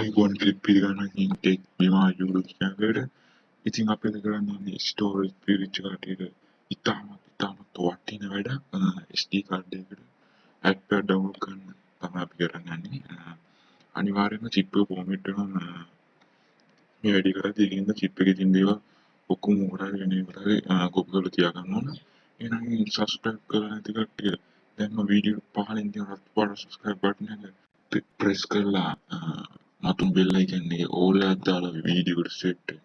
iPhone flip පිළිගන්න tech බිමා YouTube channel එකට. ඉතින් අපි අද කරන්නේ storage පිරිච්ච කට්ටියට ඉතාමත් වටින වැඩක්. SD card එකකට app එක download කරන්න තමයි අපි කරන්න යන්නේ. අනිවාර්යයෙන්ම chip එක format වෙනවා මේ වැඩි කරද්දී ඒකින්ද chip එකේ තියෙන දේවල් ඔක්කොම උඩට වෙන ඒකට copy කරලා තියාගන්න ඕන. එහෙනම් subscribe කරලා නැති කට්ටිය දැන්ම වීඩියෝ පහලින් තියෙන රත් පාට subscribe button එක press කරලා මතුන් bell icon එකේ all එකක් දාලා වීඩියෝ එකට set වෙන්න.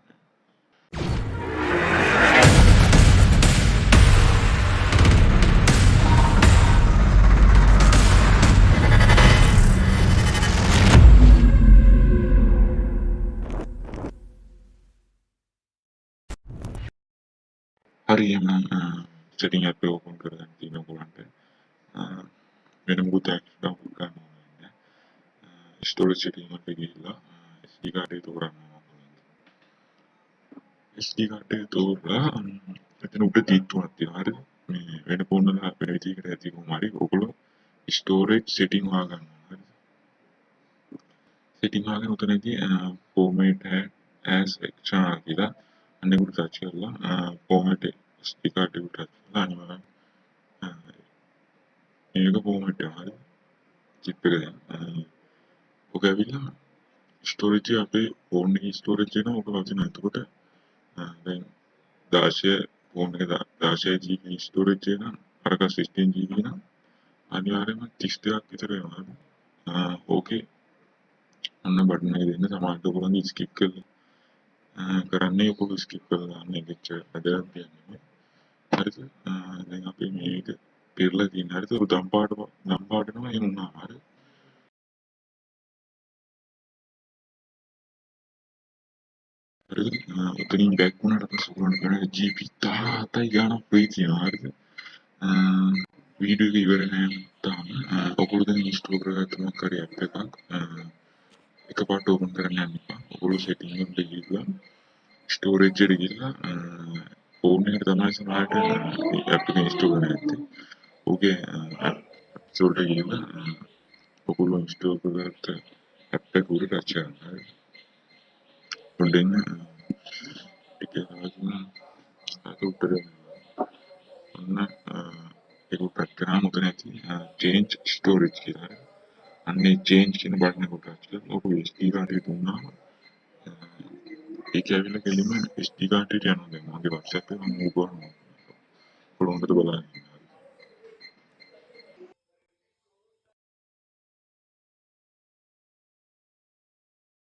හරි එහෙනම් setting app එක open කරගන්න තියෙනවා ඔයගොල්ලන්ට. වෙන මොකුත් download කරන්න ඕනේ නැහැ. storage setting එකට ගිහිල්ලා SD card එක තෝරන්න ඕනේ. SD card එක තෝරලා එතන උඩ තිත් තුනක් තියෙනවා. හරිද? මේ වෙන ෆෝන් වල වෙන විදිහකට ඇති කොහොම හරි ඔයගොල්ලෝ storage setting හොයාගන්න ඕනේ. හරිද? setting හොයාගෙන උතනදී format as external කියලා අන්න උඩ touch කරලා format SD card එක touch කරලා අනිවාර්යෙන් මේක format වෙනවා. හරිද? chip එක දැන් ඔක ඇවිල්ලා ස්ටෝරේජ් එක අපේ ෆෝන් එකේ ස්ටෝරේජ් එක ඔක වදිනවා. එතකොට දැන් 16 ෆෝන් එක 16 GB ස්ටෝරේජ් එක නම් අරක 16 GB නම් අනිවාර්යයෙන්ම 32ක් විතර වෙනවා. ඕකේ අන්න බටන් එක දෙන්න සමානට ඔයගොල්ලෝ ස්කිප් කරලා කරන්නේ ඔයගොල්ලෝ ස්කිප් කරලා දාන්න එකච්ච වැදගත් දෙයක් නෙමෙයි. හරිද? දැන් අපි මේක පෙරලා තියෙන හරිද? දම් පාට නම එහෙම වුණා. හරිද? හරිද? උතනින් බෑක් වුණාට පස්සේ ඔයගොල්ලන්ට කරන්නේ GB 17යි ගානක් වෙයි තියෙනවා. හරිද? වීඩියෝ එක ඉවර නැහැ තාම. ඔයගොල්ලෝ දැන් ඉන්ස්ටෝල් කරගත්ත මොකක් හරි ඇප් එකක් එකපාරට ඕපන් කරන්න යන්න එපා. ඔයගොල්ලෝ සෙටින් එකට ගිහලා ස්ටෝරේජ් එකට ගිහලා ෆෝන් එකට තමයි සමහරට මේ ඇප් එක ඉන්ස්ටෝල් කරන්න ඇත්තේ. ඕකේ ඇප්ස් වලට ගිහලා ඔයගොල්ලෝ ඉන්ස්ටෝල් කරගත්ත ඇප් එක උඩ ටච් කරන්න. හරිද? පොඩ්ඩෙන් ඒක උත්තර ඔන්න ඒක ටච් කරාම උතන ඇති change storage කියලා. අන්නේ change කියන බටන් එක ටච් කරලා ඔයගොල්ලෝ SD card එක දුන්නාම ඒක ඇවිල්ලා කෙලින්ම SD card එකට යනවා. දැන් මගේ WhatsApp එකේ මම ඕක කරනවා. කොළඹට බලන්න.